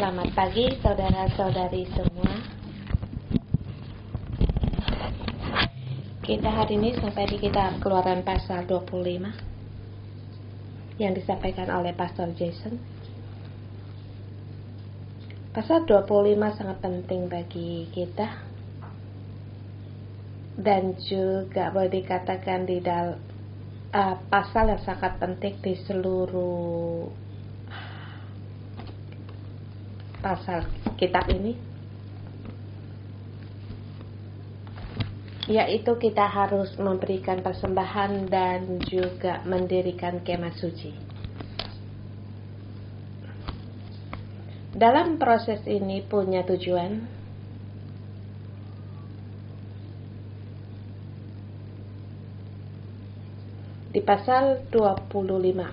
Selamat pagi saudara-saudari semua. Kita hari ini sampai di kitab Keluaran pasal 25 yang disampaikan oleh Pastor Jason. Pasal 25 sangat penting bagi kita dan juga boleh dikatakan di pasal yang sangat penting di seluruh pasal kitab ini, yaitu kita harus memberikan persembahan dan juga mendirikan kemah suci. Dalam proses ini punya tujuan di pasal 25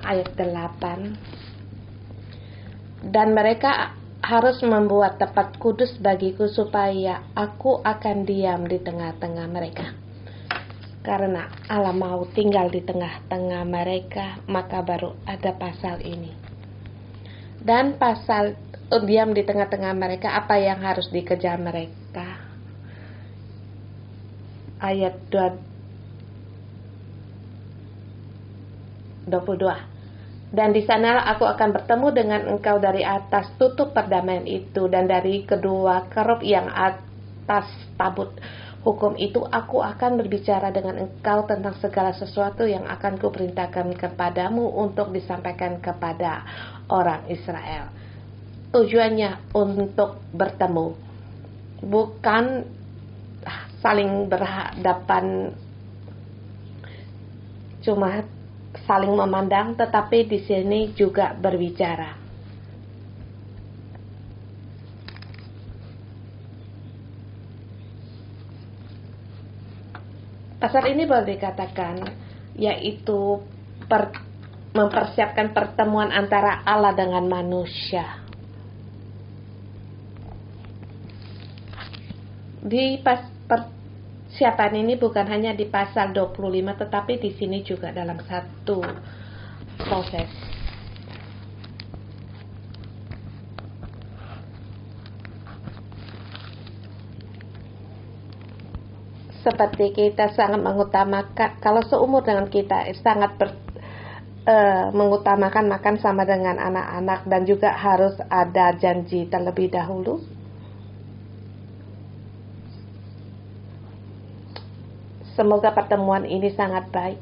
ayat 8, dan mereka harus membuat tempat kudus bagiku supaya aku akan diam di tengah-tengah mereka. Karena Allah mau tinggal di tengah-tengah mereka, maka baru ada pasal ini. Dan pasal diam di tengah-tengah mereka, apa yang harus dikejar mereka? Ayat 22. Dan di sanalah aku akan bertemu dengan engkau dari atas tutup perdamaian itu, dan dari kedua kerub yang atas tabut hukum itu aku akan berbicara dengan engkau tentang segala sesuatu yang akan kuperintahkan kepadamu untuk disampaikan kepada orang Israel. Tujuannya untuk bertemu, bukan saling berhadapan cuma saling memandang, tetapi di sini juga berbicara. Pasal ini boleh dikatakan yaitu mempersiapkan pertemuan antara Allah dengan manusia. Di persiapan ini bukan hanya di pasal 25, tetapi di sini juga dalam satu proses. Seperti kita sangat mengutamakan, kalau seumur dengan kita sangat mengutamakan makan sama dengan anak-anak, dan juga harus ada janji terlebih dahulu. Semoga pertemuan ini sangat baik.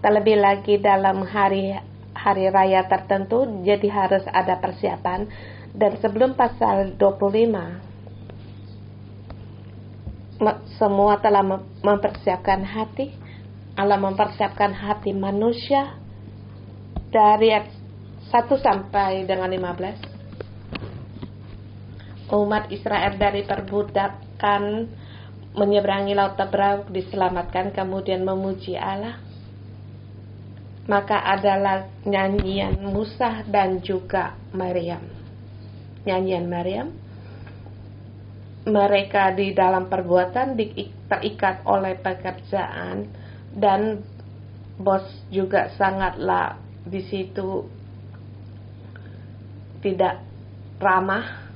Terlebih lagi dalam hari raya tertentu, jadi harus ada persiapan. Dan sebelum pasal 25, semua telah mempersiapkan hati. Allah mempersiapkan hati manusia dari 1 sampai dengan 15. Umat Israel dari perbudakan menyeberangi laut Tebrau diselamatkan, kemudian memuji Allah. Maka adalah nyanyian Musa dan juga Maryam. Nyanyian Maryam. Mereka di dalam perbuatan terikat oleh pekerjaan, dan bos juga sangatlah di situ tidak ramah.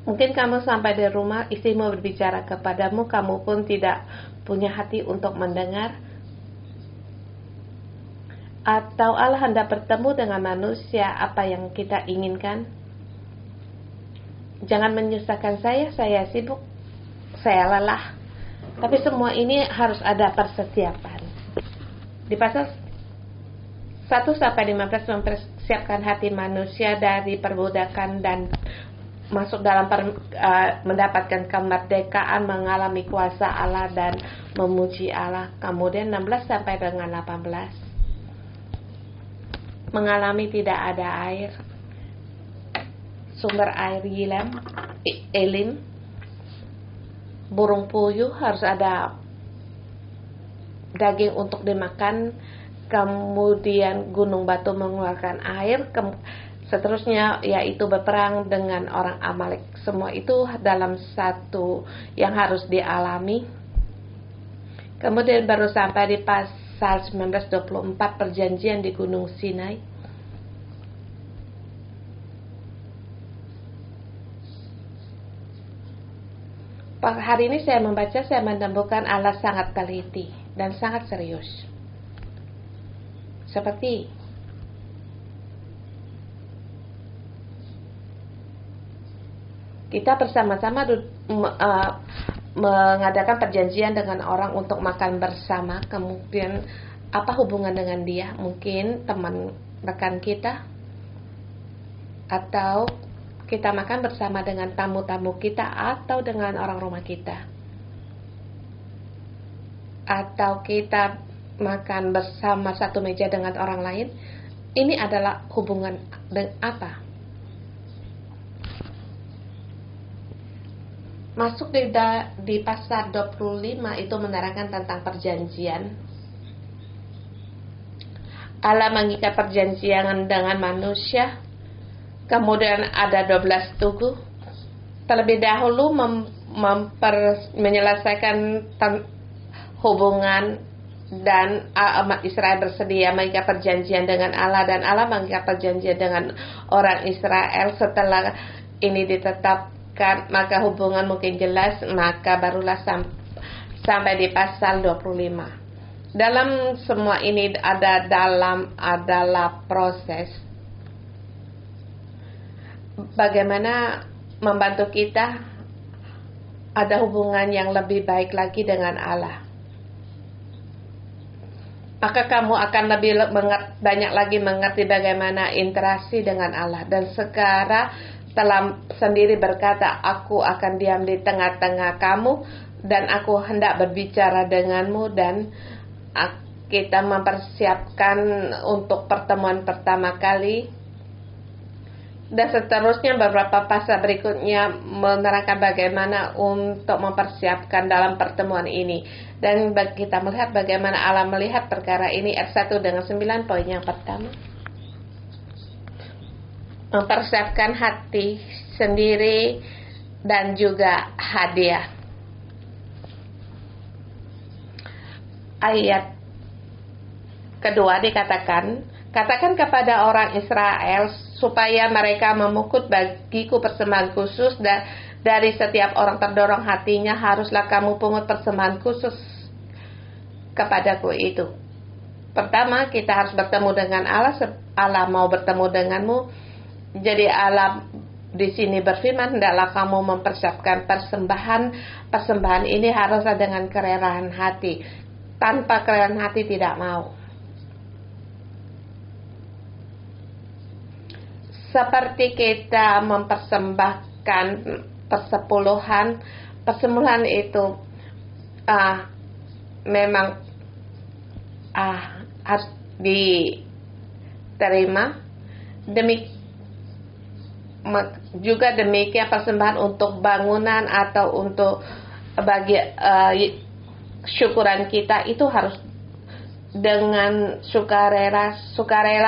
Mungkin kamu sampai di rumah, istrimu berbicara kepadamu, kamu pun tidak punya hati untuk mendengar. Atau Allah hendak bertemu dengan manusia, apa yang kita inginkan? Jangan menyusahkan saya sibuk, saya lelah. Tapi semua ini harus ada persiapan. Di pasal 1 sampai 15 mempersiapkan hati manusia dari perbudakan dan masuk dalam mendapatkan kemerdekaan, mengalami kuasa Allah dan memuji Allah. Kemudian 16 sampai dengan 18 mengalami tidak ada air, sumber air Elim, burung puyuh, harus ada daging untuk dimakan. Kemudian gunung batu mengeluarkan air. Seterusnya yaitu berperang dengan orang Amalek. Semua itu dalam satu yang harus dialami. Kemudian baru sampai di pasal 19:24, perjanjian di Gunung Sinai. Hari ini saya membaca, saya menemukan Allah sangat teliti dan sangat serius. Seperti kita bersama-sama mengadakan perjanjian dengan orang untuk makan bersama. Kemudian apa hubungan dengan dia? Mungkin teman rekan kita, atau kita makan bersama dengan tamu-tamu kita, atau dengan orang rumah kita, atau kita makan bersama satu meja dengan orang lain. Ini adalah hubungan dengan apa? Masuk di pasal 25 itu menerangkan tentang perjanjian. Allah mengikat perjanjian dengan manusia. Kemudian ada 12 tugu. Terlebih dahulu menyelesaikan hubungan, dan umat Israel bersedia mengikat perjanjian dengan Allah, dan Allah mengikat perjanjian dengan orang Israel. Setelah ini ditetapkan, maka hubungan mungkin jelas, maka barulah sampai di pasal 25. Dalam semua ini adalah proses bagaimana membantu kita ada hubungan yang lebih baik lagi dengan Allah. Maka kamu akan lebih banyak lagi mengerti bagaimana interaksi dengan Allah. Dan sekarang telah sendiri berkata, aku akan diam di tengah-tengah kamu, dan aku hendak berbicara denganmu, dan kita mempersiapkan untuk pertemuan pertama kali. Dan seterusnya beberapa pasal berikutnya menerangkan bagaimana untuk mempersiapkan dalam pertemuan ini. Dan kita melihat bagaimana Allah melihat perkara ini. Ayat 1 dengan 9, poin yang pertama. Mempersiapkan hati sendiri dan juga hadiah. Ayat kedua dikatakan, katakan kepada orang Israel supaya mereka memukut bagiku persembahan khusus, dari setiap orang terdorong hatinya haruslah kamu pungut persembahan khusus kepadaku itu. Pertama, kita harus bertemu dengan Allah. Allah mau bertemu denganmu. Jadi Allah di sini berfirman, hendaklah kamu mempersiapkan persembahan. Persembahan ini haruslah dengan kerelaan hati. Tanpa kerelaan hati tidak mau. Seperti kita mempersembahkan persepuluhan itu memang harus diterima. Juga demikian persembahan untuk bangunan atau untuk syukuran kita itu harus dengan sukarela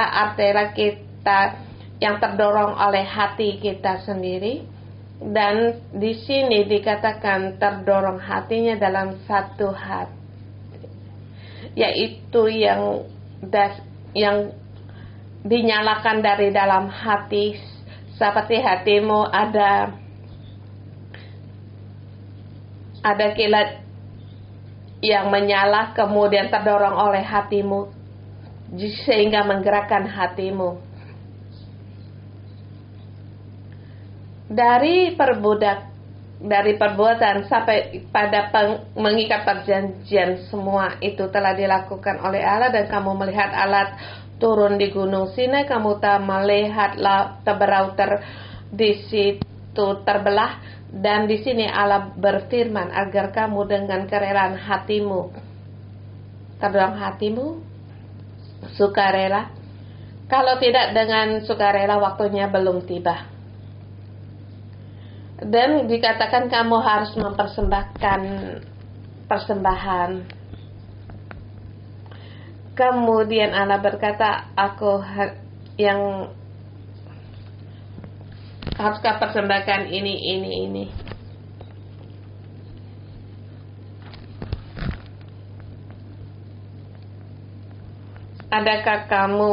artinya kita yang terdorong oleh hati kita sendiri. Dan di sini dikatakan terdorong hatinya dalam satu hati, yaitu yang dinyalakan dari dalam hati. Seperti hatimu ada kilat yang menyala, kemudian terdorong oleh hatimu sehingga menggerakkan hatimu. Dari perbuatan sampai pada mengikat perjanjian, semua itu telah dilakukan oleh Allah. Dan kamu melihat Allah turun di gunung Sinai, kamu tak melihat teberau di situ terbelah. Dan di sini Allah berfirman agar kamu dengan kerelaan hatimu, terdorong hatimu, sukarela. Kalau tidak dengan sukarela, waktunya belum tiba. Dan dikatakan kamu harus mempersembahkan persembahan. Kemudian Allah berkata, aku yang haruskah persembahkan ini. Adakah kamu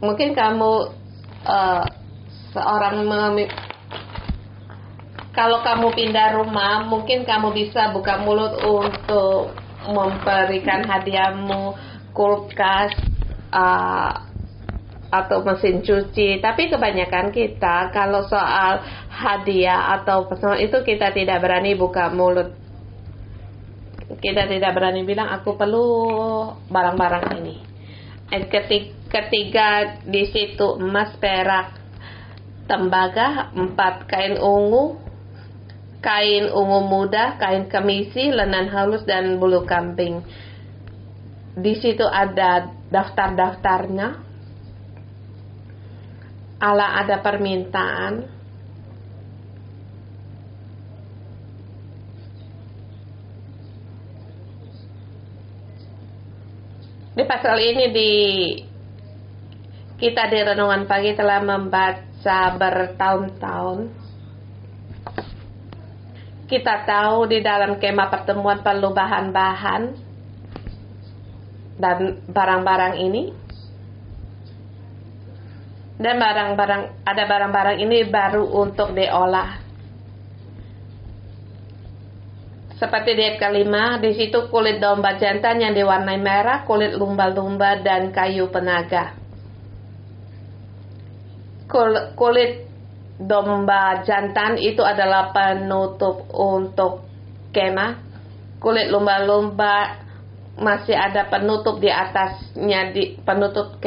mungkin kamu seorang kalau kamu pindah rumah, mungkin kamu bisa buka mulut untuk memberikan hadiahmu kulkas atau mesin cuci. Tapi kebanyakan kita kalau soal hadiah atau personal itu kita tidak berani buka mulut. Kita tidak berani bilang aku perlu barang-barang ini. Ketiga di situ emas, perak, tembaga. 4 kain ungu muda, kain kemisi, lenan halus, dan bulu kambing. Di situ ada daftar-daftarnya. Ada permintaan. Di pasal ini kita di renungan pagi telah membaca bertahun-tahun. Kita tahu di dalam kemah pertemuan perlu bahan-bahan dan barang-barang ini. Dan ada barang-barang ini baru untuk diolah. Seperti di ayat kelima, di situ kulit domba jantan yang diwarnai merah, kulit lumba-lumba, dan kayu penaga. Kulit domba jantan itu adalah penutup untuk kemah. Kulit lumba-lumba masih ada penutup di atasnya, di penutup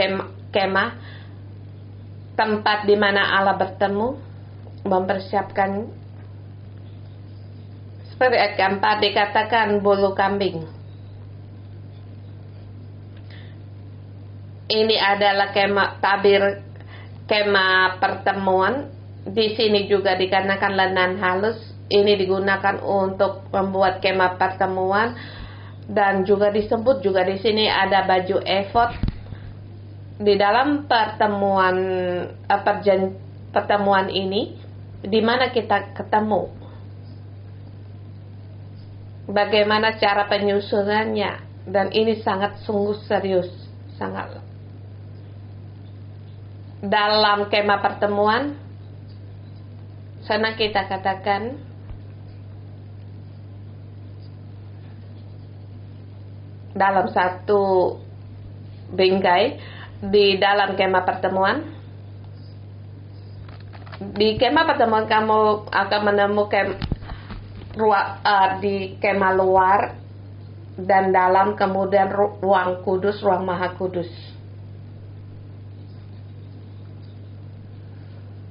kemah, tempat di mana Allah bertemu, mempersiapkan. Seperti ayat keempat dikatakan bulu kambing. Ini adalah kemah pertemuan. Di sini juga dikarenakan lenan halus. Ini digunakan untuk membuat kemah pertemuan, dan juga disebut juga di sini ada baju efod. Di dalam pertemuan ini, di mana kita ketemu, bagaimana cara penyusunannya, dan ini sangat sungguh serius, sangat. Dalam kemah pertemuan, sana kita katakan dalam satu bingkai di dalam kemah pertemuan. Di kemah pertemuan kamu akan menemukan di kemah luar dan dalam, kemudian ruang kudus, ruang maha kudus.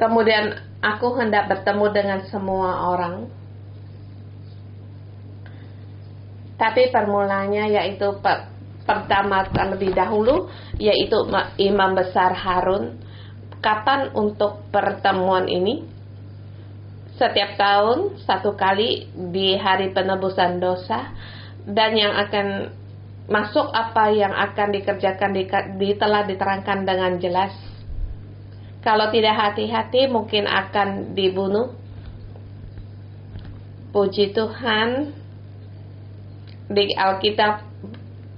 Kemudian aku hendak bertemu dengan semua orang. Tapi permulanya yaitu pertama terlebih dahulu yaitu Imam Besar Harun. Kapan untuk pertemuan ini? Setiap tahun 1 kali di hari penebusan dosa, dan yang akan masuk apa yang akan dikerjakan telah diterangkan dengan jelas. Kalau tidak hati-hati mungkin akan dibunuh. Puji Tuhan, di Alkitab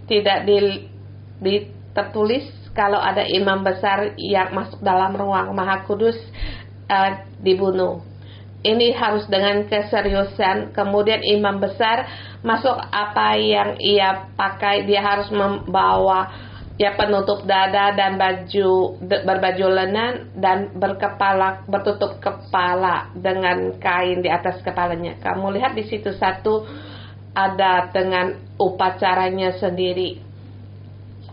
tidak tertulis kalau ada imam besar yang masuk dalam ruang maha kudus dibunuh. Ini harus dengan keseriusan. Kemudian imam besar masuk apa yang ia pakai, dia harus membawa penutup dada dan berbaju lenan dan bertutup kepala dengan kain di atas kepalanya. Kamu lihat di situ satu ada dengan upacaranya sendiri.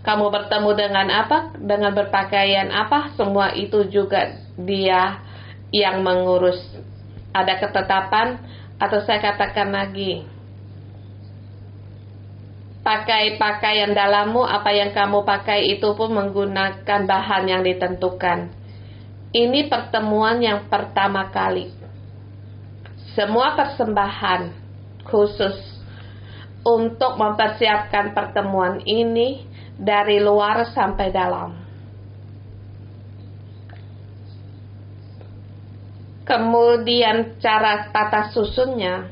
Kamu bertemu dengan apa? Dengan berpakaian apa? Semua itu juga dia yang mengurus. Ada ketetapan, atau saya katakan lagi, pakai pakaian dalammu, apa yang kamu pakai itu pun menggunakan bahan yang ditentukan. Ini pertemuan yang pertama kali. Semua persembahan khusus untuk mempersiapkan pertemuan ini dari luar sampai dalam. Kemudian cara tata susunnya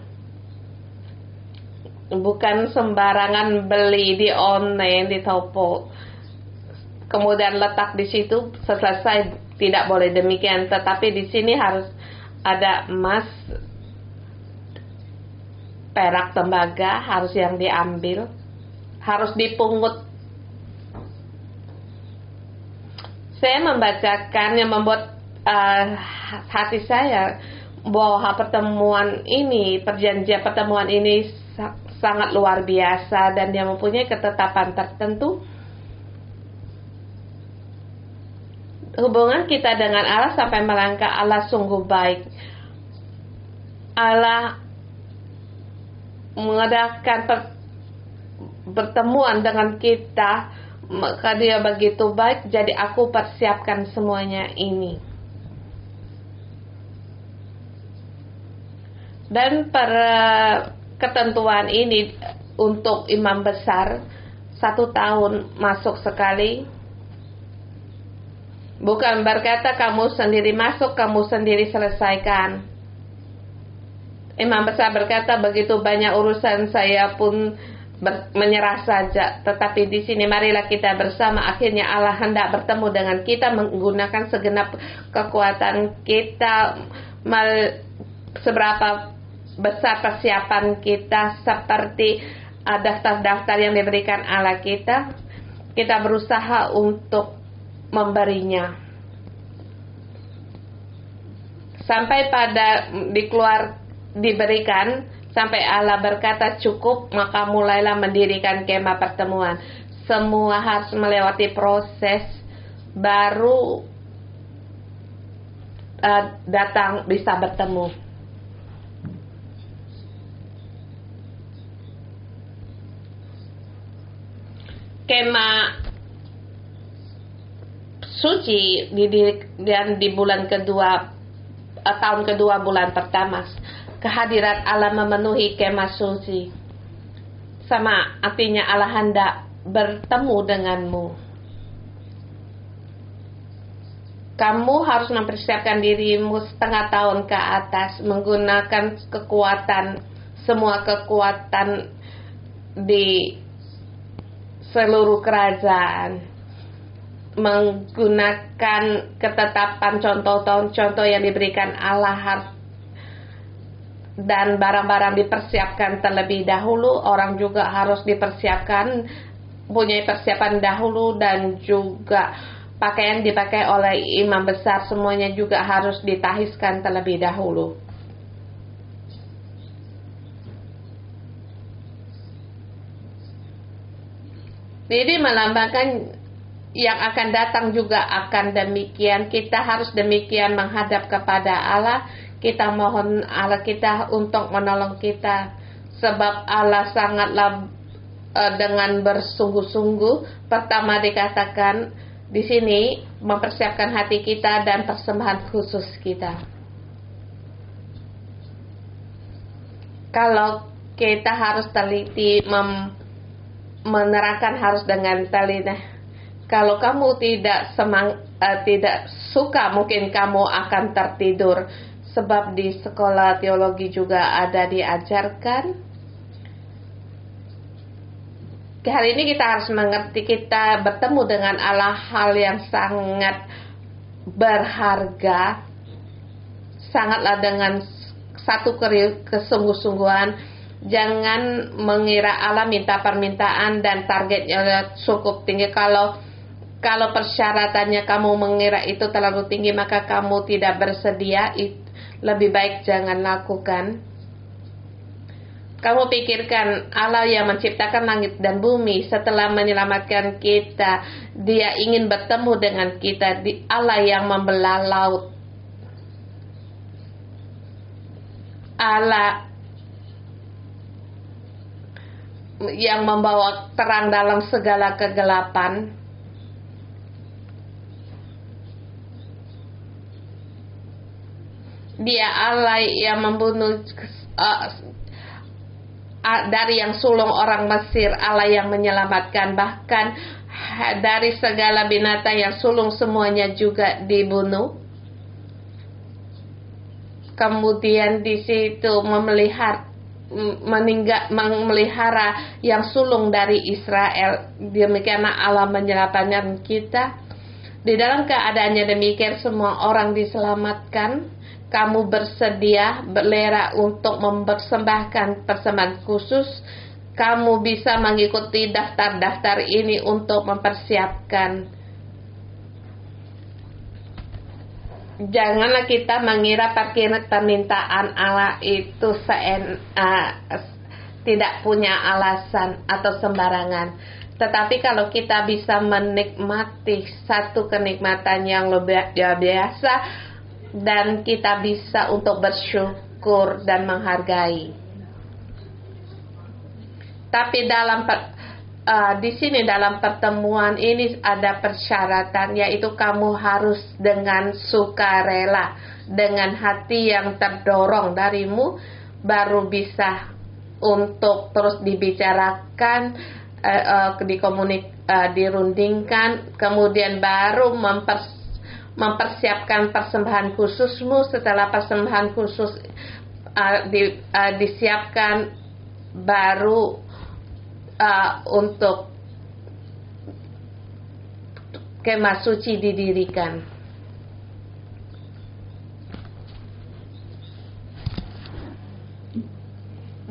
bukan sembarangan beli di online, di toko, kemudian letak di situ, selesai tidak boleh demikian, tetapi di sini harus ada emas, perak, tembaga, harus yang diambil, harus dipungut. Saya membacakan yang membuat hati saya bahwa pertemuan ini, perjanjian pertemuan ini sangat luar biasa dan dia mempunyai ketetapan tertentu. Hubungan kita dengan Allah sampai melangkah Allah sungguh baik. Allah mengadakan pertemuan dengan kita, maka dia begitu baik, jadi aku persiapkan semuanya ini. Dan ketentuan ini untuk imam besar 1 tahun masuk sekali. Bukan berkata kamu sendiri masuk, kamu sendiri selesaikan. Imam besar berkata begitu banyak urusan saya pun menyerah saja. Tetapi di sini marilah kita bersama. Akhirnya Allah hendak bertemu dengan kita menggunakan segenap kekuatan kita. Seberapa besar persiapan kita, seperti daftar-daftar yang diberikan Allah kita berusaha untuk memberinya sampai pada diberikan sampai Allah berkata cukup, maka mulailah mendirikan kemah pertemuan. Semua harus melewati proses baru datang bisa bertemu. Kemah suci didirikan di bulan kedua, tahun kedua bulan pertama. Kehadirat Allah memenuhi kemah suci. Sama artinya Allah hendak bertemu denganmu. Kamu harus mempersiapkan dirimu 1/2 tahun ke atas, menggunakan semua kekuatan di seluruh kerajaan, menggunakan ketetapan contoh yang diberikan Allah, dan barang-barang dipersiapkan terlebih dahulu. Orang juga harus dipersiapkan, punya persiapan dahulu, dan juga pakaian dipakai oleh imam besar semuanya juga harus ditahiskan terlebih dahulu. Jadi melambangkan yang akan datang juga akan demikian. Kita harus demikian menghadap kepada Allah. Kita mohon Allah kita untuk menolong kita, sebab Allah sangatlah dengan bersungguh-sungguh. Pertama dikatakan di sini mempersiapkan hati kita dan persembahan khusus kita. Kalau kita harus teliti menerangkan harus dengan teliti. Kalau kamu tidak suka, mungkin kamu akan tertidur. Sebab di sekolah teologi juga ada diajarkan. Hari ini kita harus mengerti, kita bertemu dengan Allah hal yang sangat berharga. Sangatlah dengan satu kesungguh-sungguhan. Jangan mengira Allah minta permintaan dan targetnya cukup tinggi. Kalau persyaratannya kamu mengira itu terlalu tinggi, maka kamu tidak bersedia. Lebih baik jangan lakukan. Kamu pikirkan Allah yang menciptakan langit dan bumi setelah menyelamatkan kita, Dia ingin bertemu dengan kita. Allah yang membelah laut, Allah yang membawa terang dalam segala kegelapan. Dia Allah yang membunuh dari yang sulung orang Mesir, Allah yang menyelamatkan. Bahkan dari segala binatang yang sulung semuanya juga dibunuh. Kemudian di situ memelihara yang sulung dari Israel. Demikianlah Allah menyelamatkan kita. Di dalam keadaannya demikian semua orang diselamatkan. Kamu bersedia berlera untuk mempersembahkan persembahan khusus. Kamu bisa mengikuti daftar-daftar ini untuk mempersiapkan. Janganlah kita mengira permintaan Allah itu tidak punya alasan atau sembarangan. Tetapi kalau kita bisa menikmati satu kenikmatan yang luar biasa, dan kita bisa untuk bersyukur dan menghargai. Tapi di sini dalam pertemuan ini ada persyaratan, yaitu kamu harus dengan sukarela, dengan hati yang terdorong darimu, baru bisa untuk terus dibicarakan, dirundingkan, kemudian baru mempersiapkan persembahan khususmu. Setelah persembahan khusus disiapkan, baru untuk kemah suci didirikan.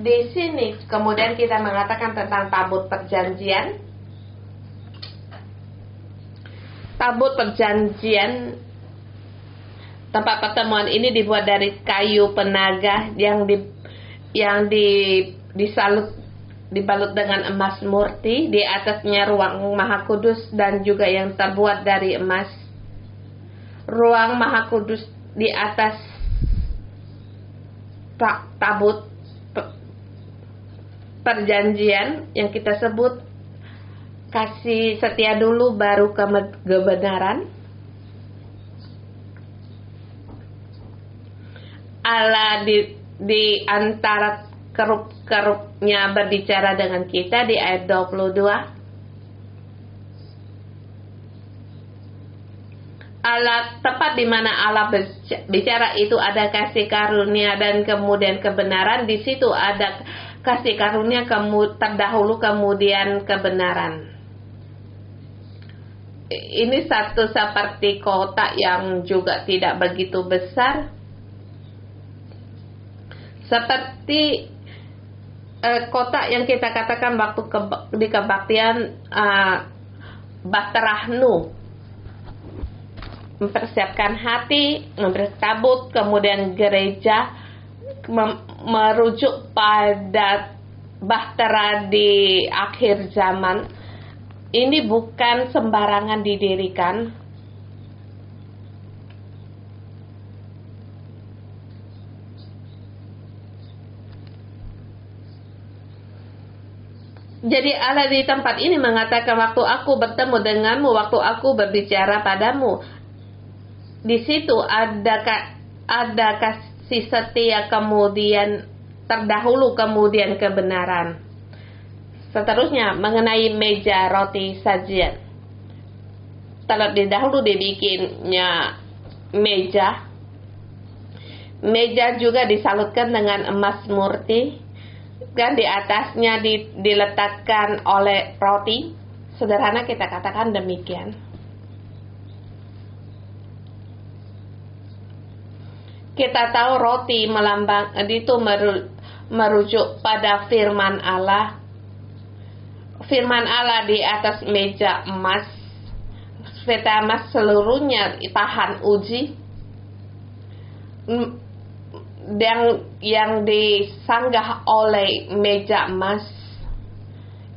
Di sini kemudian kita mengatakan tentang tabut perjanjian. Tabut perjanjian, tempat pertemuan ini dibuat dari kayu penaga yang dibalut dengan emas murti. Di atasnya ruang Maha Kudus dan juga yang terbuat dari emas. Ruang Maha Kudus di atas tabut perjanjian yang kita sebut kasih setia dulu baru kebenaran. Allah di antara kerup-kerupnya berbicara dengan kita di ayat 22. Allah, tepat di mana Allah bicara itu ada kasih karunia dan kemudian kebenaran. Di situ ada kasih karunia terdahulu kemudian kebenaran. Ini satu seperti kotak yang juga tidak begitu besar, seperti kotak yang kita katakan waktu di kebaktian Baterahnu, mempersiapkan hati, tabut, kemudian gereja, merujuk pada bahtera di akhir zaman. Ini bukan sembarangan didirikan. Jadi Allah di tempat ini mengatakan, waktu aku bertemu denganmu, waktu aku berbicara padamu. Di situ ada kasih setia, kemudian terdahulu, kemudian kebenaran. Seterusnya mengenai meja roti sajian. Terlebih dahulu dibikinnya meja. Meja juga disalutkan dengan emas murti, dan di atasnya diletakkan oleh roti. Sederhana kita katakan demikian. Kita tahu roti melambang itu merujuk pada firman Allah. Firman Allah di atas meja emas. Peta emas seluruhnya tahan uji. Yang disanggah oleh meja emas,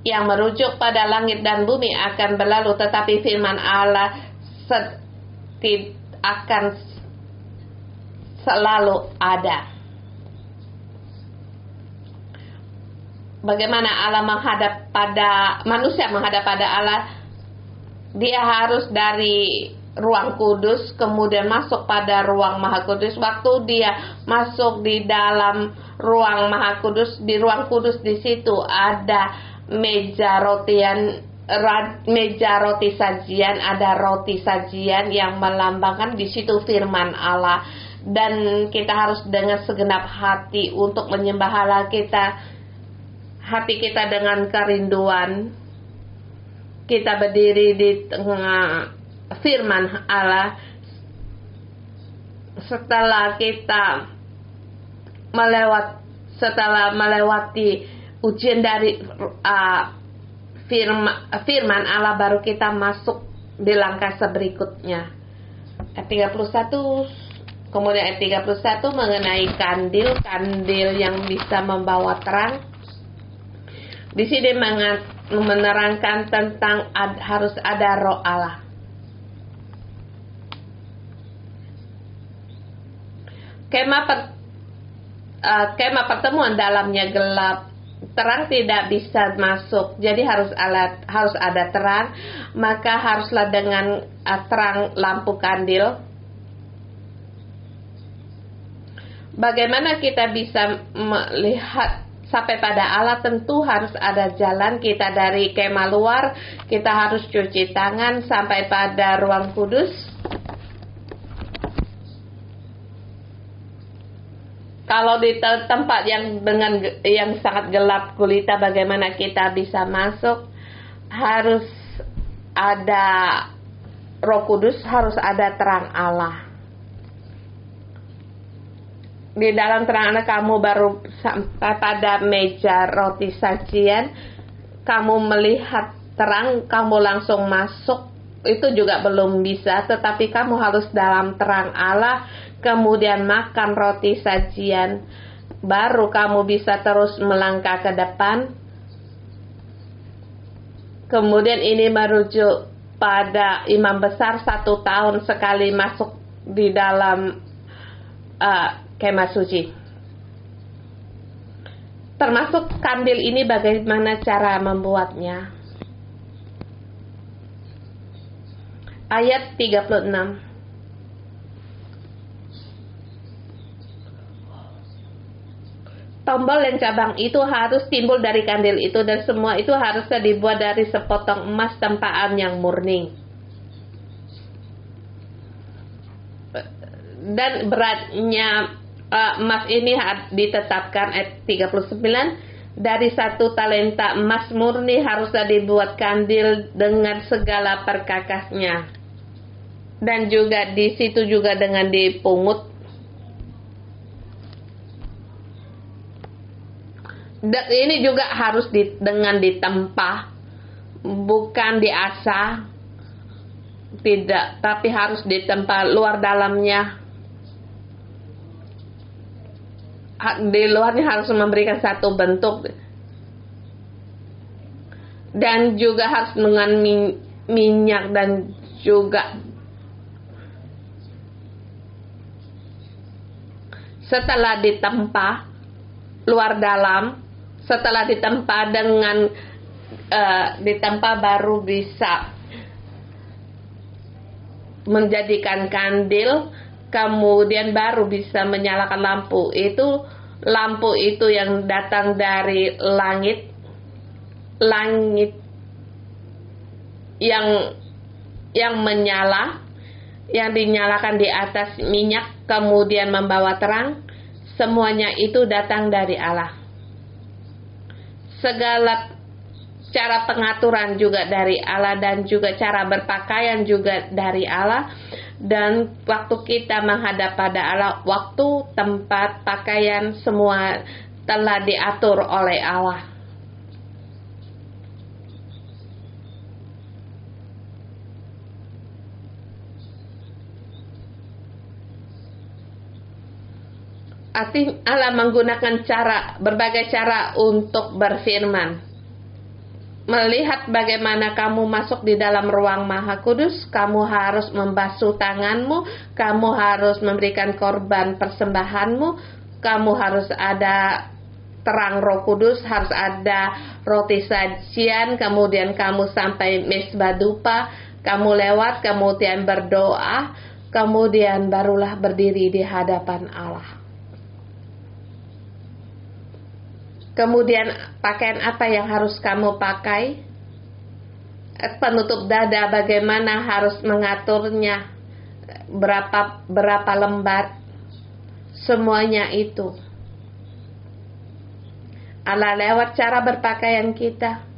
yang merujuk pada langit dan bumi akan berlalu, tetapi firman Allah akan selalu ada. Bagaimana manusia menghadap pada Allah? Dia harus dari ruang kudus kemudian masuk pada ruang Maha Kudus. Waktu dia masuk di dalam ruang Maha Kudus, di ruang kudus, di situ ada meja roti sajian, ada roti sajian yang melambangkan di situ firman Allah. Dan kita harus dengan segenap hati untuk menyembah Allah kita. Hati kita dengan kerinduan. Kita berdiri di tengah firman Allah, setelah kita melewati ujian dari firman Allah, baru kita masuk di langkah berikutnya. Ayat 31, kemudian ayat 31 mengenai kandil yang bisa membawa terang. Di sini menerangkan tentang harus ada roh Allah. Kemah pertemuan dalamnya gelap, terang tidak bisa masuk, jadi harus ada terang, maka haruslah dengan terang lampu kandil. Bagaimana kita bisa melihat sampai pada Allah? Tentu harus ada jalan. Kita dari kemah luar, kita harus cuci tangan sampai pada ruang kudus. Kalau di tempat yang sangat gelap gulita, bagaimana kita bisa masuk? Harus ada Roh Kudus, harus ada terang Allah. Di dalam terang Allah kamu baru sampai pada meja roti sajian, kamu melihat terang, kamu langsung masuk. Itu juga belum bisa, tetapi kamu harus dalam terang Allah, kemudian makan roti sajian, baru kamu bisa terus melangkah ke depan. Kemudian ini merujuk pada imam besar 1 tahun sekali masuk di dalam kemah suci. Termasuk kandil ini, bagaimana cara membuatnya. Ayat 36. Tombol dan cabang itu harus timbul dari kandil itu, dan semua itu harusnya dibuat dari sepotong emas tempaan yang murni. Dan beratnya emas ini ditetapkan ayat 39, dari 1 talenta emas murni harusnya dibuat kandil dengan segala perkakasnya. Dan juga di situ juga dengan dipungut. Dan ini juga harus dengan ditempa, bukan diasah, tidak, tapi harus ditempa luar dalamnya. Di luarnya harus memberikan satu bentuk, dan juga harus dengan minyak, dan juga setelah ditempa luar dalam, setelah ditempa dengan ditempa baru bisa menjadikan kandil, kemudian baru bisa menyalakan lampu. Itu lampu itu yang datang dari langit yang menyala, yang dinyalakan di atas minyak, kemudian membawa terang. Semuanya itu datang dari Allah. Segala cara pengaturan juga dari Allah, dan juga cara berpakaian juga dari Allah. Dan waktu kita menghadap pada Allah, waktu, tempat, pakaian, semua telah diatur oleh Allah. Artinya Allah menggunakan berbagai cara untuk berfirman. Melihat bagaimana kamu masuk di dalam ruang Maha Kudus, kamu harus membasuh tanganmu, kamu harus memberikan korban persembahanmu, kamu harus ada terang Roh Kudus, harus ada roti sajian, kemudian kamu sampai mesbah dupa, kamu lewat, kemudian berdoa, kemudian barulah berdiri di hadapan Allah. Kemudian pakaian apa yang harus kamu pakai? Penutup dada bagaimana harus mengaturnya? Berapa lembar? Semuanya itu Allah lewat cara berpakaian kita.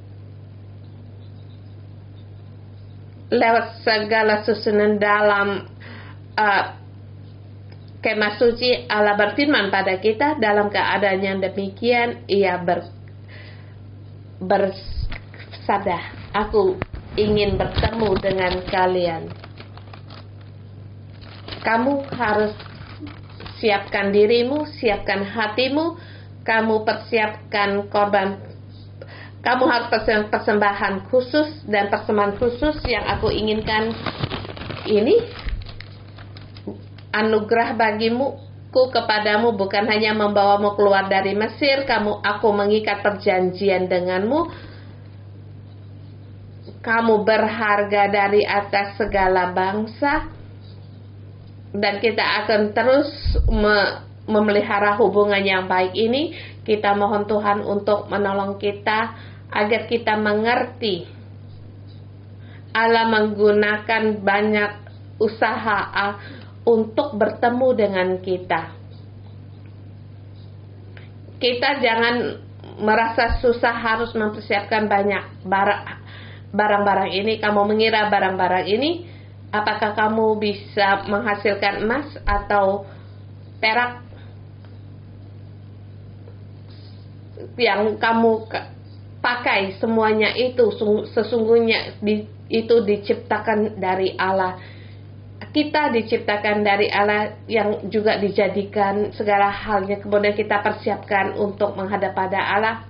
lewat segala susunan dalam kemah suci, Allah berfirman pada kita, dalam keadaan yang demikian Ia bersabda, aku ingin bertemu dengan kalian. Kamu harus siapkan dirimu, siapkan hatimu, kamu persiapkan korban, kamu harus persembahan khusus, dan persembahan khusus yang aku inginkan ini anugerah bagimu, ku kepadamu, bukan hanya membawamu keluar dari Mesir, aku mengikat perjanjian denganmu, kamu berharga dari atas segala bangsa, dan kita akan terus memelihara hubungan yang baik ini. Kita mohon Tuhan untuk menolong kita agar kita mengerti Allah menggunakan banyak usaha untuk bertemu dengan kita. Kita jangan merasa susah harus mempersiapkan banyak barang-barang ini. Kamu mengira barang-barang ini, apakah kamu bisa menghasilkan emas atau perak yang kamu pakai? Semuanya itu sesungguhnya itu diciptakan dari Allah. Kita diciptakan dari Allah yang juga dijadikan segala halnya, kemudian kita persiapkan untuk menghadap pada Allah.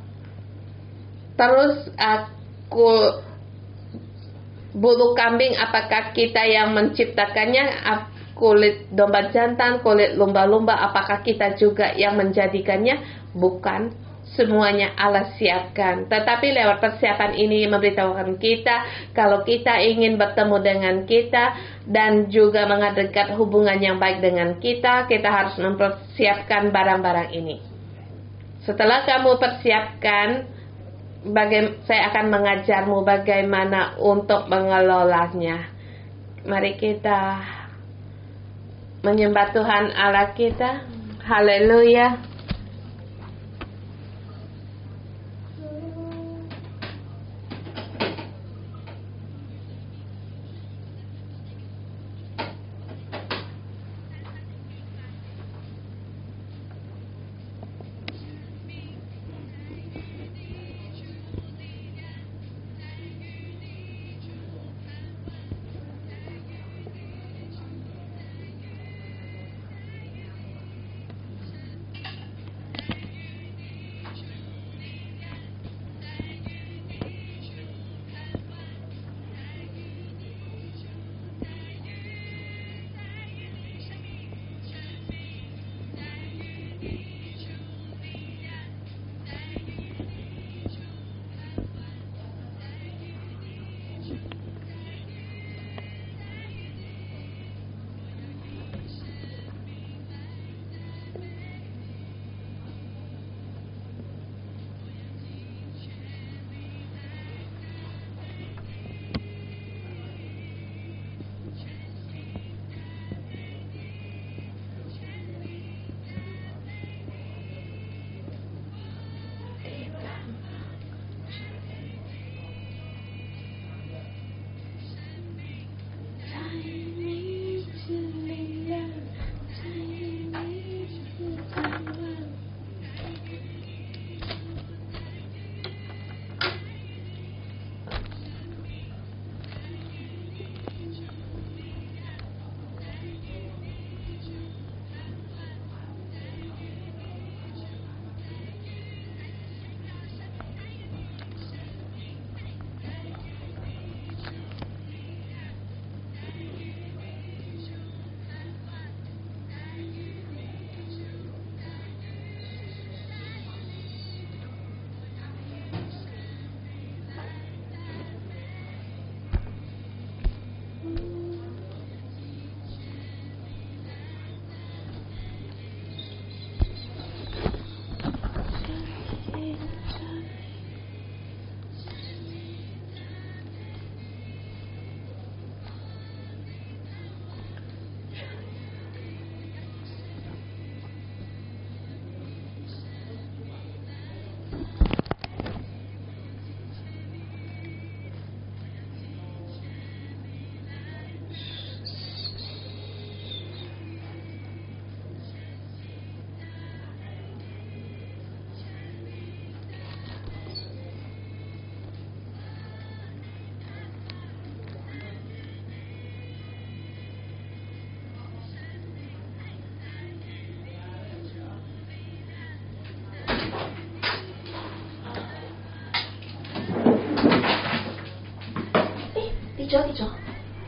Terus bulu kambing, apakah kita yang menciptakannya? Kulit domba jantan, kulit lumba-lumba, apakah kita juga yang menjadikannya? Bukan. Semuanya Allah siapkan. Tetapi lewat persiapan ini memberitahukan kita, kalau kita ingin bertemu dengan kita dan juga mengadakan hubungan yang baik dengan kita, kita harus mempersiapkan barang-barang ini. Setelah kamu persiapkan, saya akan mengajarmu bagaimana untuk mengelolanya. Mari kita menyembah Tuhan Allah kita. Haleluya. 一折一折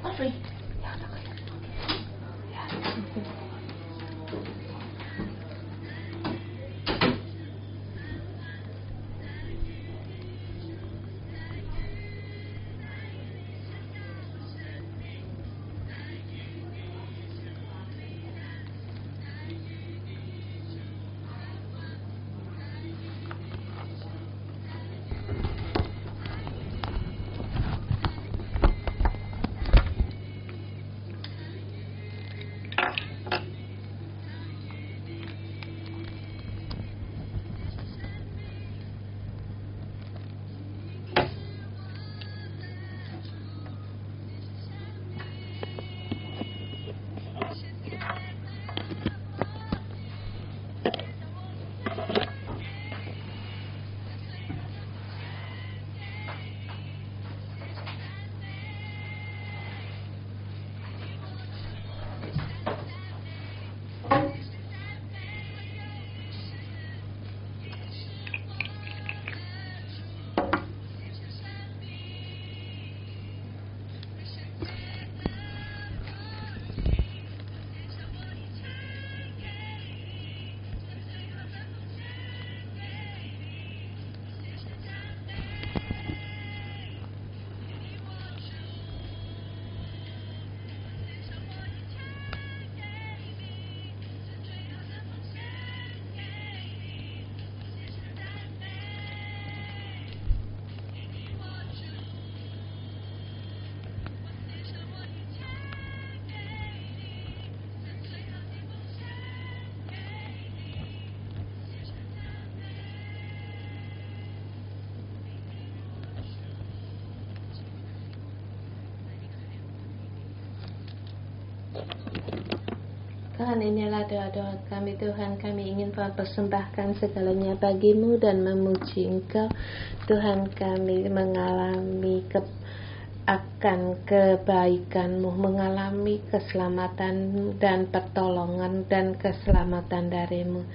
，not free。Tuhan, inilah doa-doa kami. Tuhan, kami ingin persembahkan segalanya bagimu dan memuji Engkau. Tuhan, kami mengalami akan kebaikan-Mu, mengalami keselamatan dan pertolongan dan keselamatan dari-Mu.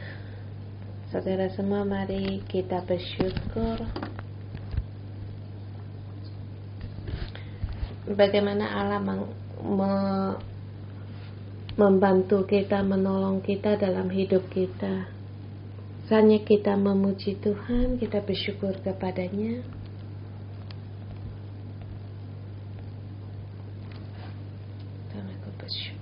Saudara semua, mari kita bersyukur bagaimana Allah membantu kita, menolong kita dalam hidup kita. Hanya kita memuji Tuhan, kita bersyukur kepadanya. Dan aku bersyukur.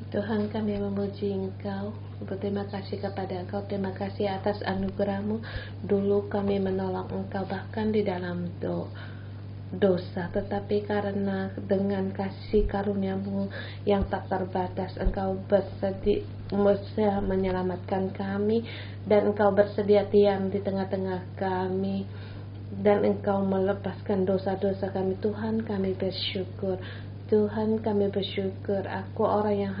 Tuhan, kami memuji Engkau, berterima kasih kepada Engkau, terima kasih atas anugerah-Mu. Dulu kami menolong Engkau bahkan di dalam dosa, tetapi karena dengan kasih karunia-Mu yang tak terbatas, Engkau bersedia menyelamatkan kami, dan Engkau bersedia diam di tengah-tengah kami, dan Engkau melepaskan dosa-dosa kami. Tuhan, kami bersyukur. Tuhan, kami bersyukur. Aku orang yang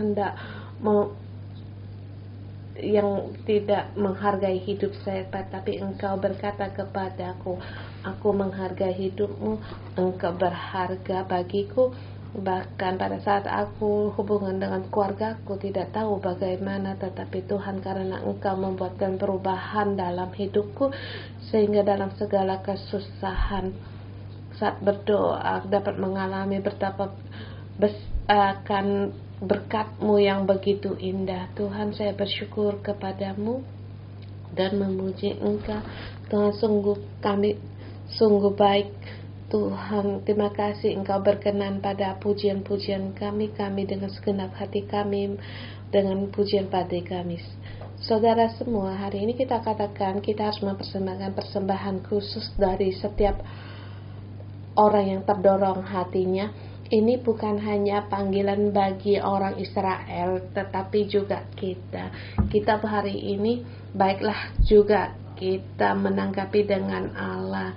yang tidak menghargai hidup saya, tapi Engkau berkata kepadaku, aku menghargai hidupmu, Engkau berharga bagiku. Bahkan pada saat aku hubungan dengan keluargaku tidak tahu bagaimana, tetapi Tuhan, karena Engkau membuatkan perubahan dalam hidupku, sehingga dalam segala kesusahan saat berdoa dapat mengalami betapa akan berkat-Mu yang begitu indah. Tuhan, saya bersyukur kepadamu dan memuji Engkau. Tuhan, sungguh baik. Tuhan, terima kasih Engkau berkenan pada pujian-pujian kami dengan segenap hati kami, dengan pujian pada kami. Saudara semua, hari ini kita katakan kita harus mempersembahkan persembahan khusus dari setiap orang yang terdorong hatinya. Ini bukan hanya panggilan bagi orang Israel, tetapi juga kita hari ini baiklah juga kita menanggapi dengan Allah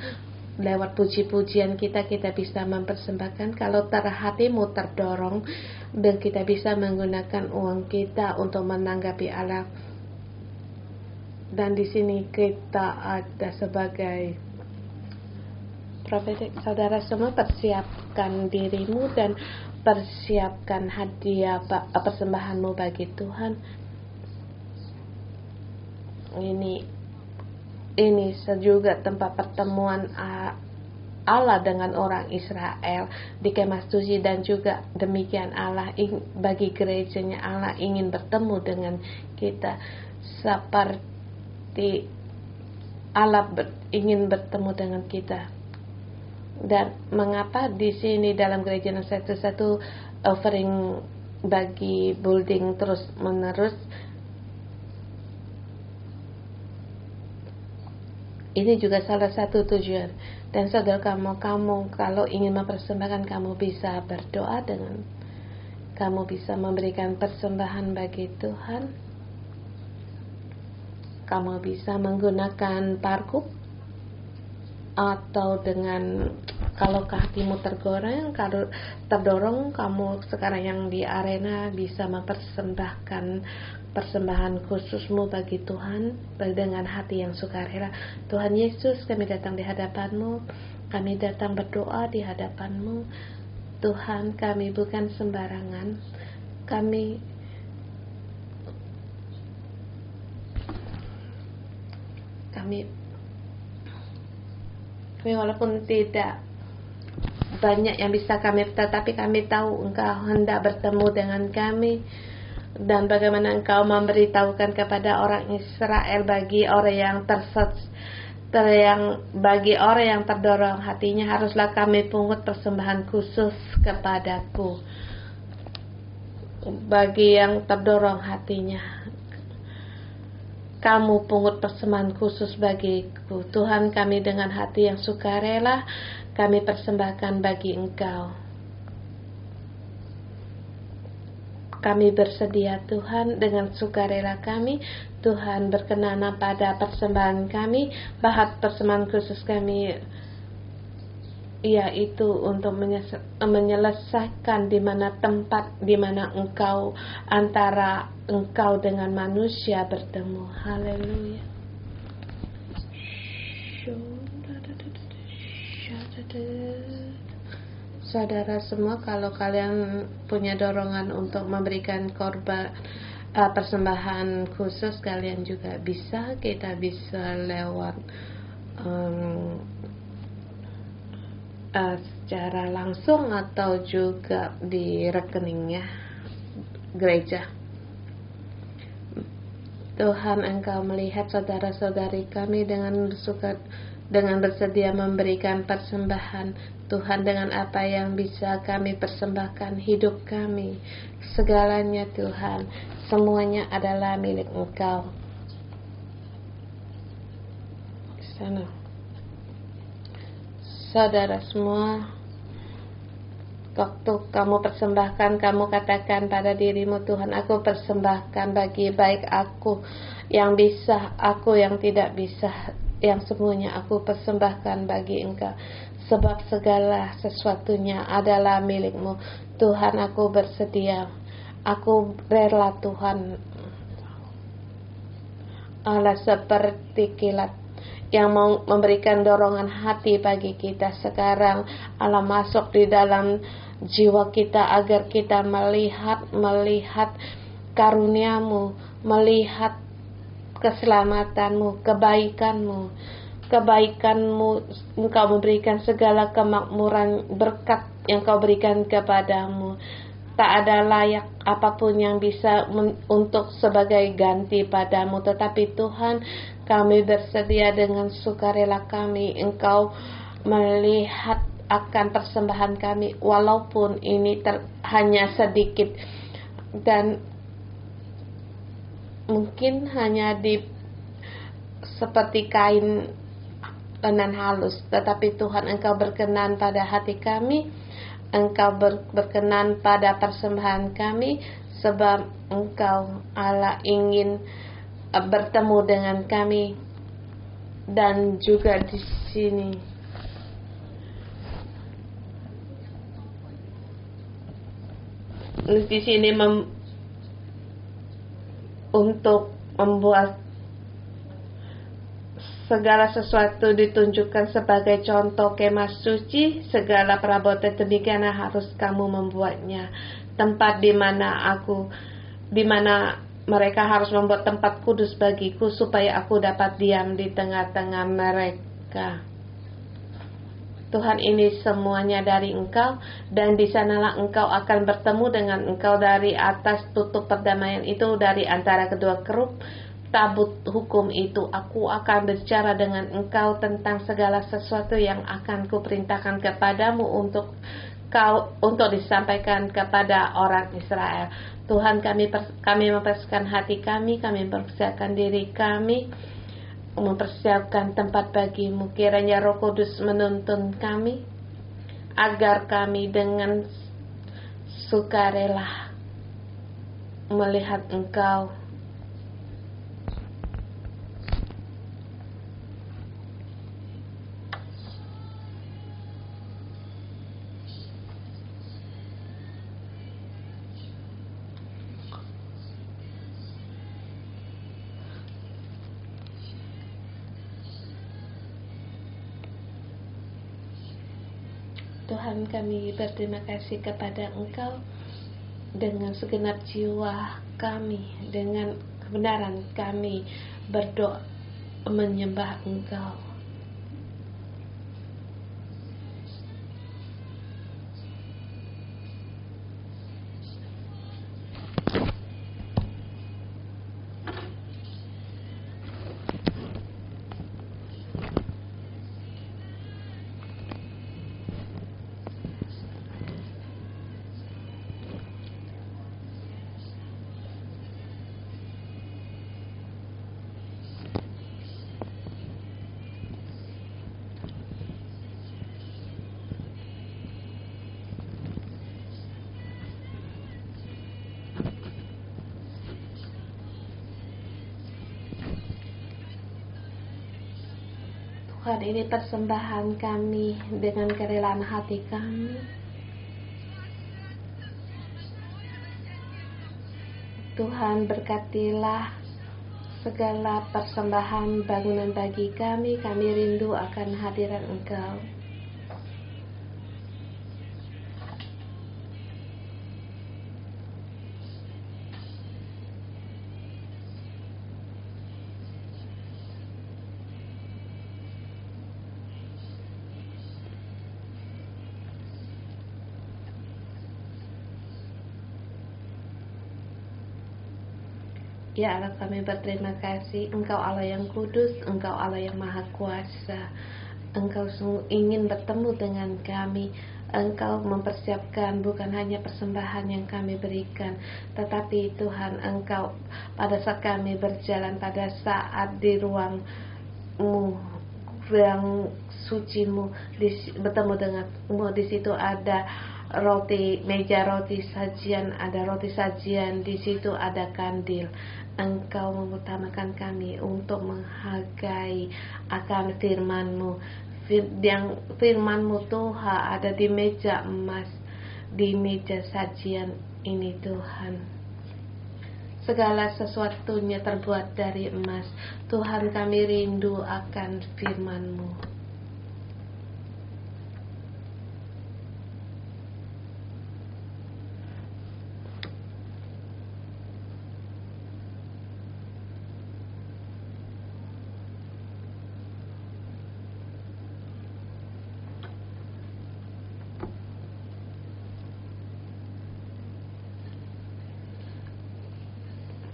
lewat puji-pujian kita bisa mempersembahkan. Kalau hatimu terdorong, dan kita bisa menggunakan uang kita untuk menanggapi Allah. Dan di sini kita ada sebagai profetik. Saudara semua, persiapkan dirimu dan persiapkan hadiah persembahanmu bagi Tuhan. Ini juga tempat pertemuan Allah dengan orang Israel di kemah suci, dan juga demikian Allah bagi gerejanya. Allah ingin bertemu dengan kita seperti Allah ingin bertemu dengan kita. Dan mengapa di sini dalam gereja satu offering bagi building terus menerus? Ini juga salah satu tujuan. Dan saudara, kamu kalau ingin mempersembahkan, kamu bisa berdoa dengan kamu bisa memberikan persembahan bagi Tuhan. Kamu bisa menggunakan parkup, atau dengan kalau hatimu terdorong, kamu sekarang yang di arena bisa mempersembahkan persembahan khususmu bagi Tuhan dengan hati yang sukarela. Tuhan Yesus, kami datang di hadapan-Mu, kami datang berdoa di hadapan-Mu. Tuhan, kami bukan sembarangan, kami walaupun tidak banyak yang bisa kami, tetapi kami tahu Engkau hendak bertemu dengan kami, dan bagaimana Engkau memberitahukan kepada orang Israel bagi orang yang terdorong hatinya, haruslah kami pungut persembahan khusus kepadaku. Bagi yang terdorong hatinya, kamu pungut persembahan khusus bagiku. Tuhan, kami dengan hati yang sukarela, kami persembahkan bagi Engkau. Kami bersedia Tuhan dengan sukarela kami. Tuhan, berkenan pada persembahan kami, bahat persembahan khusus kami, yaitu untuk menyelesaikan di mana tempat di mana Engkau, antara Engkau dengan manusia bertemu. Haleluya. Saudara semua, kalau kalian punya dorongan untuk memberikan korban persembahan khusus, kalian juga bisa. Kita bisa lewat secara langsung atau juga di rekeningnya gereja. Tuhan, Engkau melihat saudara-saudari kami dengan bersedia memberikan persembahan. Tuhan, dengan apa yang bisa kami persembahkan, hidup kami, segalanya Tuhan, semuanya adalah milik Engkau. Sana. Saudara semua, waktu kamu persembahkan, kamu katakan pada dirimu, Tuhan, aku persembahkan bagi baik aku yang bisa, aku yang tidak bisa, yang semuanya aku persembahkan bagi Engkau, sebab segala sesuatunya adalah milik-Mu. Tuhan, aku bersedia, aku rela Tuhan, Allah seperti kilat yang mau memberikan dorongan hati bagi kita sekarang. Allah masuk di dalam jiwa kita agar kita melihat karunia-Mu, melihat keselamatanmu, kebaikanmu. Engkau memberikan segala kemakmuran, berkat yang Kau berikan kepadamu. Tak ada layak apapun yang bisa untuk sebagai ganti padamu, tetapi Tuhan, kami bersedia dengan sukarela kami. Engkau melihat akan persembahan kami, walaupun ini hanya sedikit dan mungkin hanya seperti kain lenan halus, tetapi Tuhan, Engkau berkenan pada hati kami, Engkau berkenan pada persembahan kami, sebab Engkau Allah ingin bertemu dengan kami. Dan juga di sini di sini untuk membuat segala sesuatu ditunjukkan sebagai contoh kemah suci, segala perabotan demikian harus kamu membuatnya. Tempat di mana mereka harus membuat tempat kudus bagiku supaya aku dapat diam di tengah-tengah mereka. Tuhan, ini semuanya dari Engkau, dan di sanalah Engkau akan bertemu dengan Engkau dari atas tutup perdamaian itu, dari antara kedua kerup tabut hukum itu. Aku akan berbicara dengan Engkau tentang segala sesuatu yang akan kuperintahkan kepadamu untuk disampaikan kepada orang Israel. Tuhan, kami mempersiapkan hati kami mempersiapkan diri kami, mempersiapkan tempat bagimu. Kiranya Roh Kudus menuntun kami, agar kami dengan sukarela melihat Engkau. Tuhan, kami berterima kasih kepada Engkau dengan segenap jiwa kami, dengan kebenaran kami berdoa menyembah Engkau. Tuhan, ini persembahan kami dengan kerelaan hati kami. Tuhan, berkatilah segala persembahan bangunan bagi kami. Kami rindu akan hadirat Engkau. Ya Allah, kami berterima kasih. Engkau Allah yang kudus, Engkau Allah yang maha kuasa. Engkau sungguh ingin bertemu dengan kami. Engkau mempersiapkan bukan hanya persembahan yang kami berikan, tetapi Tuhan, Engkau pada saat kami berjalan, pada saat di ruang-Mu, ruang suci-Mu, bertemu dengan-Mu, di situ ada roti, meja roti sajian, ada roti sajian, di situ ada kandil. Engkau mengutamakan kami untuk menghargai akan firman-Mu. Yang firman-Mu Tuhan ada di meja emas, di meja sajian ini Tuhan. Segala sesuatunya terbuat dari emas. Tuhan, kami rindu akan firman-Mu.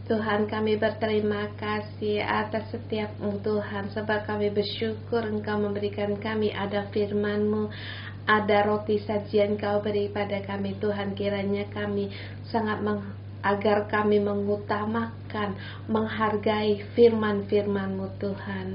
Tuhan, kami berterima kasih atas setiap-Mu Tuhan, sebab kami bersyukur Engkau memberikan kami ada firman-Mu, ada roti sajian Kau beri pada kami Tuhan. Kiranya kami sangat agar kami mengutamakan, menghargai firman-firman-Mu Tuhan.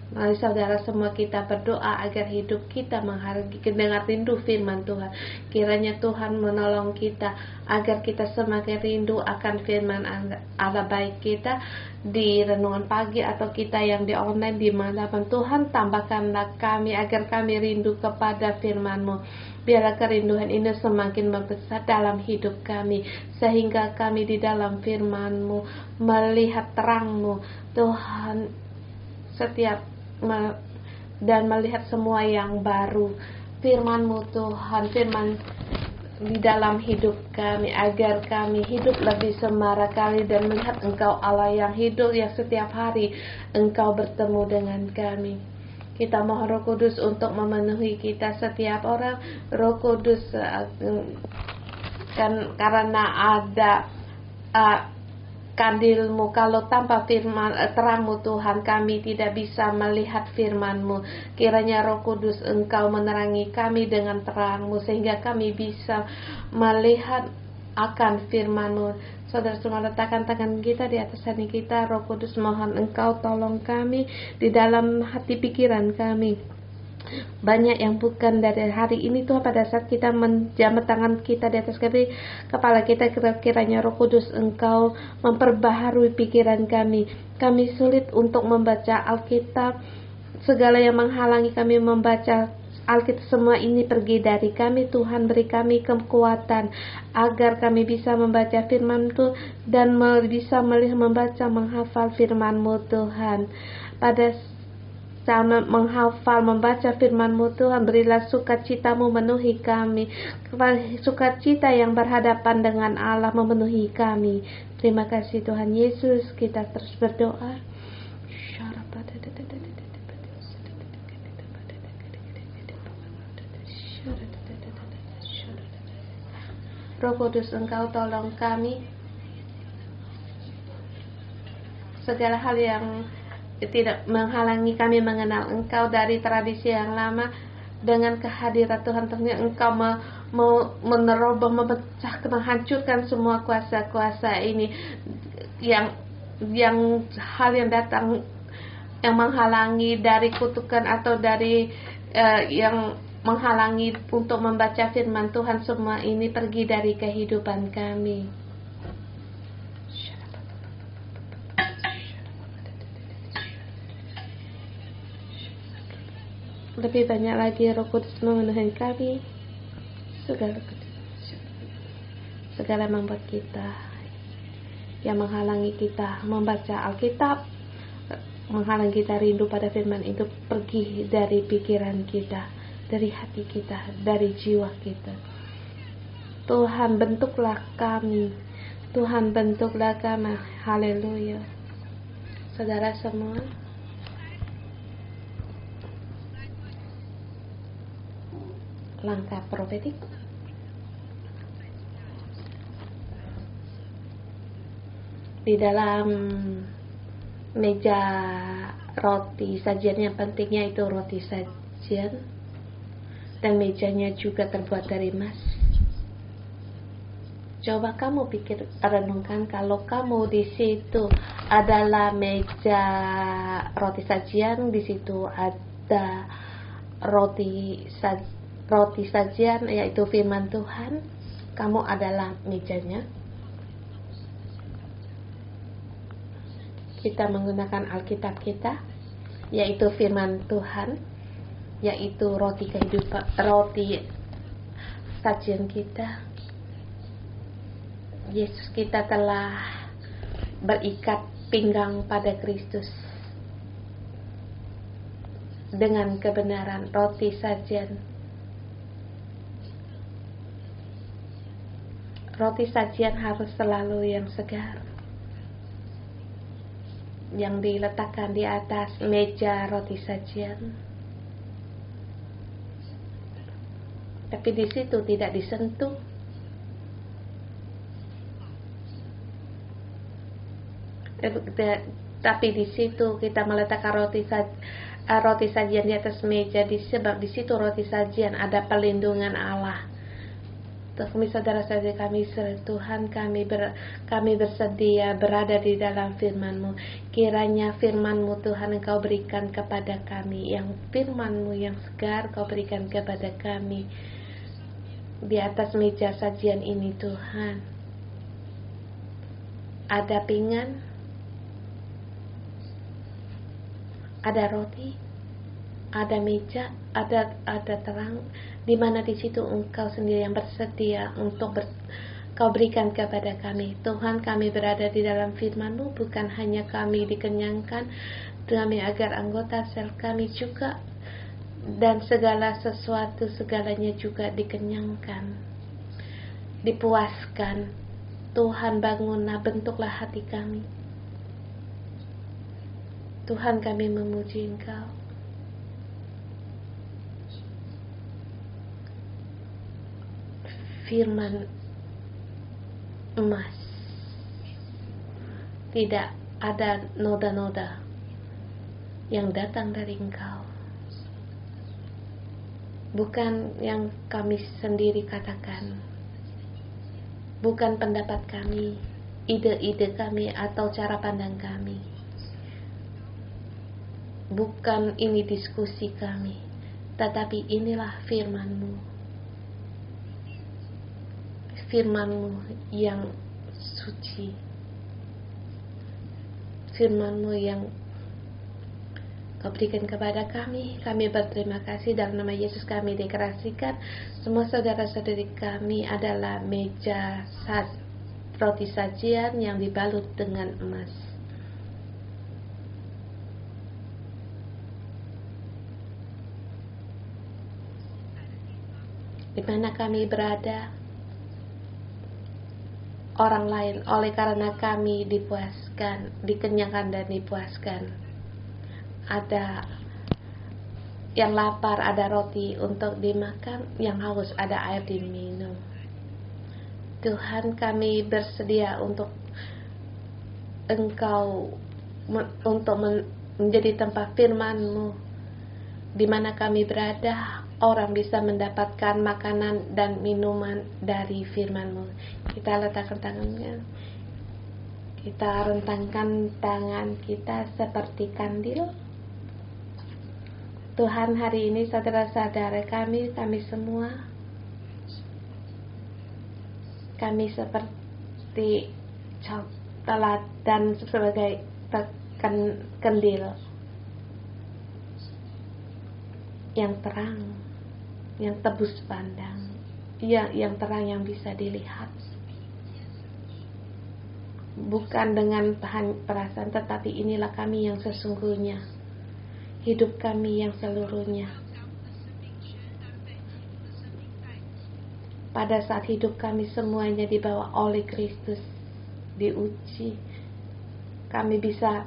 Mari saudara semua kita berdoa agar hidup kita menghargai dengan rindu firman Tuhan. Kiranya Tuhan menolong kita agar kita semakin rindu akan firman Allah, baik kita di renungan pagi atau kita yang di online dimanapun. Tuhan, tambahkanlah kami agar kami rindu kepada firman-Mu. Biarlah kerinduan ini semakin membesar dalam hidup kami, sehingga kami di dalam firman-Mu melihat terang-Mu Tuhan, dan melihat semua yang baru. Firman-Mu Tuhan, firman di dalam hidup kami, agar kami hidup lebih semarak kali dan melihat Engkau Allah yang hidup, yang setiap hari Engkau bertemu dengan kami. Kita mohon Roh Kudus untuk memenuhi kita setiap orang. Roh Kudus, karena ada kandil-Mu, kalau tanpa firman terang-Mu Tuhan, kami tidak bisa melihat firman-Mu. Kiranya Roh Kudus Engkau menerangi kami dengan terang-Mu, sehingga kami bisa melihat akan firman-Mu. Saudara semua, letakkan tangan kita di atas hati kita. Roh Kudus, mohon Engkau tolong kami di dalam hati pikiran kami. Banyak yang bukan dari hari ini Tuhan, pada saat kita menjamat tangan kita di atas kepala kita, kiranya Roh Kudus Engkau memperbaharui pikiran kami. Kami sulit untuk membaca Alkitab. Segala yang menghalangi kami membaca Alkitab, semua ini pergi dari kami. Tuhan, beri kami kekuatan agar kami bisa membaca firman-Mu dan bisa melihat, membaca, menghafal firman-Mu Tuhan. Pada saat menghafal, membaca firman-Mu Tuhan, berilah sukacita-Mu memenuhi kami. Sukacita yang berhadapan dengan Allah memenuhi kami. Terima kasih Tuhan Yesus. Kita terus berdoa. Roh Kudus, Engkau tolong kami. Segala hal yang tidak menghalangi kami mengenal Engkau dari tradisi yang lama, dengan kehadiran Tuhan, ternyata Engkau menerobos, memecah, menghancurkan semua kuasa-kuasa ini, yang hal yang datang yang menghalangi dari kutukan atau dari yang menghalangi untuk membaca firman Tuhan. Semua ini pergi dari kehidupan kami. Lebih banyak lagi Roh Kudus memenuhi kami. Segala membuat kita, yang menghalangi kita membaca Alkitab, menghalangi kita rindu pada firman itu, pergi dari pikiran kita, dari hati kita, dari jiwa kita. Tuhan, bentuklah kami. Tuhan, bentuklah kami. Haleluya. Saudara semua, langkah profetik. Di dalam meja roti sajian yang pentingnya itu roti sajian, dan mejanya juga terbuat dari emas. Coba kamu pikir, renungkan, kalau kamu di situ adalah meja roti sajian, di situ ada roti sajian, yaitu firman Tuhan. Kamu adalah mejanya. Kita menggunakan Alkitab kita, yaitu firman Tuhan, yaitu roti kehidupan, roti sajian kita. Yesus, kita telah berikat pinggang pada Kristus dengan kebenaran roti sajian. Roti sajian harus selalu yang segar, yang diletakkan di atas meja roti sajian. Tapi di situ tidak disentuh. Tapi di situ kita meletakkan roti sajian di atas meja, sebab di situ roti sajian ada pelindungan Allah. Kami saudara-saudari kami, Tuhan, kami bersedia berada di dalam firman-Mu. Kiranya firman-Mu Tuhan Engkau berikan kepada kami, yang firman-Mu yang segar Kau berikan kepada kami di atas meja sajian ini Tuhan. Ada pinggan, ada roti, ada meja, ada terang, di mana di situ Engkau sendiri yang bersedia untuk Kau berikan kepada kami. Tuhan, kami berada di dalam firman-Mu, bukan hanya kami dikenyangkan, kami agar anggota sel kami juga dan segala sesuatu segalanya juga dikenyangkan, dipuaskan. Tuhan, bangunlah, bentuklah hati kami. Tuhan, kami memuji Engkau. Firman emas, tidak ada noda-noda yang datang dari Engkau, bukan yang kami sendiri katakan, bukan pendapat kami, ide-ide kami atau cara pandang kami, bukan ini diskusi kami, tetapi inilah firman-Mu. Firman-Mu yang suci, firman-Mu yang Kau berikan kepada kami. Kami berterima kasih, dalam nama Yesus kami deklarasikan semua saudara-saudari kami adalah meja roti sajian yang dibalut dengan emas. Di mana kami berada, orang lain oleh karena kami dipuaskan, dikenyangkan dan dipuaskan. Ada yang lapar, ada roti untuk dimakan, yang haus ada air diminum. Tuhan, kami bersedia untuk Engkau untuk menjadi tempat firman-Mu, di mana kami berada, orang bisa mendapatkan makanan dan minuman dari firman-Mu. Kita letakkan tangannya, kita rentangkan tangan kita seperti kandil. Tuhan, hari ini saudara-saudara kami semua, kami seperti teladan sebagai kandil yang terang, yang tebus pandang, yang terang, yang bisa dilihat, bukan dengan perasaan, tetapi inilah kami yang sesungguhnya, hidup kami yang seluruhnya. Pada saat hidup kami semuanya dibawa oleh Kristus, diuji, kami bisa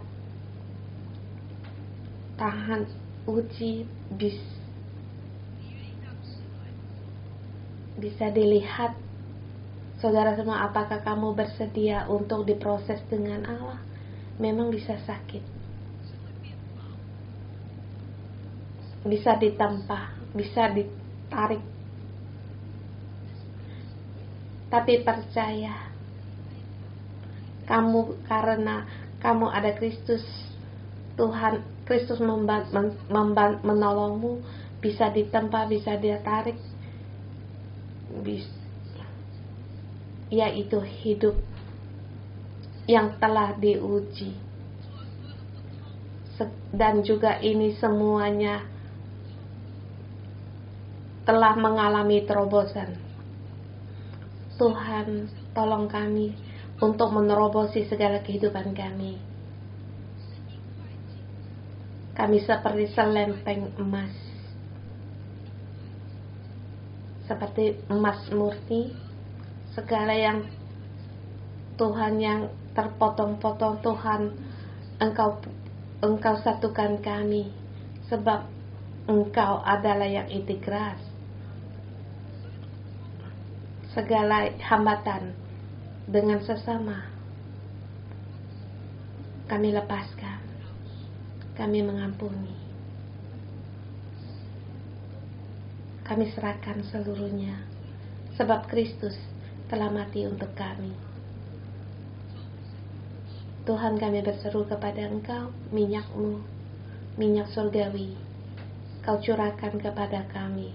tahan uji, bisa dilihat. Saudara semua, apakah kamu bersedia untuk diproses dengan Allah? Memang bisa sakit, bisa ditempa, bisa ditarik, tapi percaya, kamu, karena kamu ada Kristus, Tuhan Kristus menolongmu, bisa ditempa, bisa ditarik, yaitu hidup yang telah diuji. Dan juga ini semuanya telah mengalami terobosan. Tuhan, tolong kami untuk menerobosi segala kehidupan kami. Kami seperti selempeng emas, seperti emas murni. Segala yang Tuhan yang terpotong-potong, Tuhan, Engkau satukan kami, sebab Engkau adalah yang integras. Segala hambatan dengan sesama kami lepaskan, kami mengampuni, kami serahkan seluruhnya sebab Kristus telah mati untuk kami. Tuhan, kami berseru kepada Engkau, minyak-Mu, minyak surgawi, Kau curahkan kepada kami.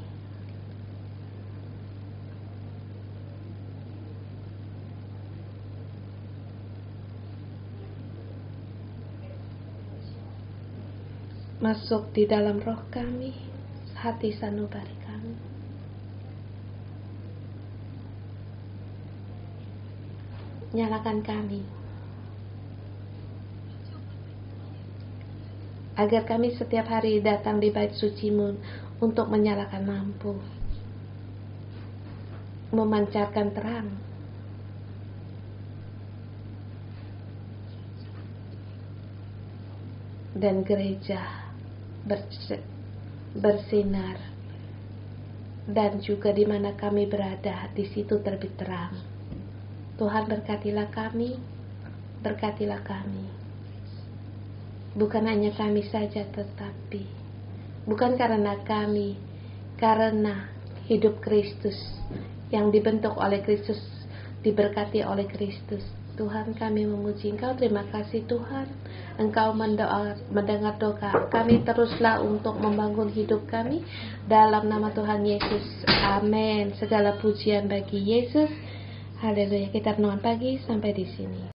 Masuk di dalam roh kami, hati sanubari kami. Nyalakan kami, agar kami setiap hari datang di bait suci-Mu untuk menyalakan lampu, memancarkan terang, dan gereja bersinar, dan juga di mana kami berada, di situ terbit terang. Tuhan, berkatilah kami, berkatilah kami. Bukan hanya kami saja, tetapi bukan karena kami, karena hidup Kristus yang dibentuk oleh Kristus, diberkati oleh Kristus. Tuhan, kami memuji Engkau. Terima kasih Tuhan, Engkau mendengar doa kami. Teruslah untuk membangun hidup kami dalam nama Tuhan Yesus. Amin. Segala pujian bagi Yesus. Haleluya. Kita renungan pagi sampai di sini.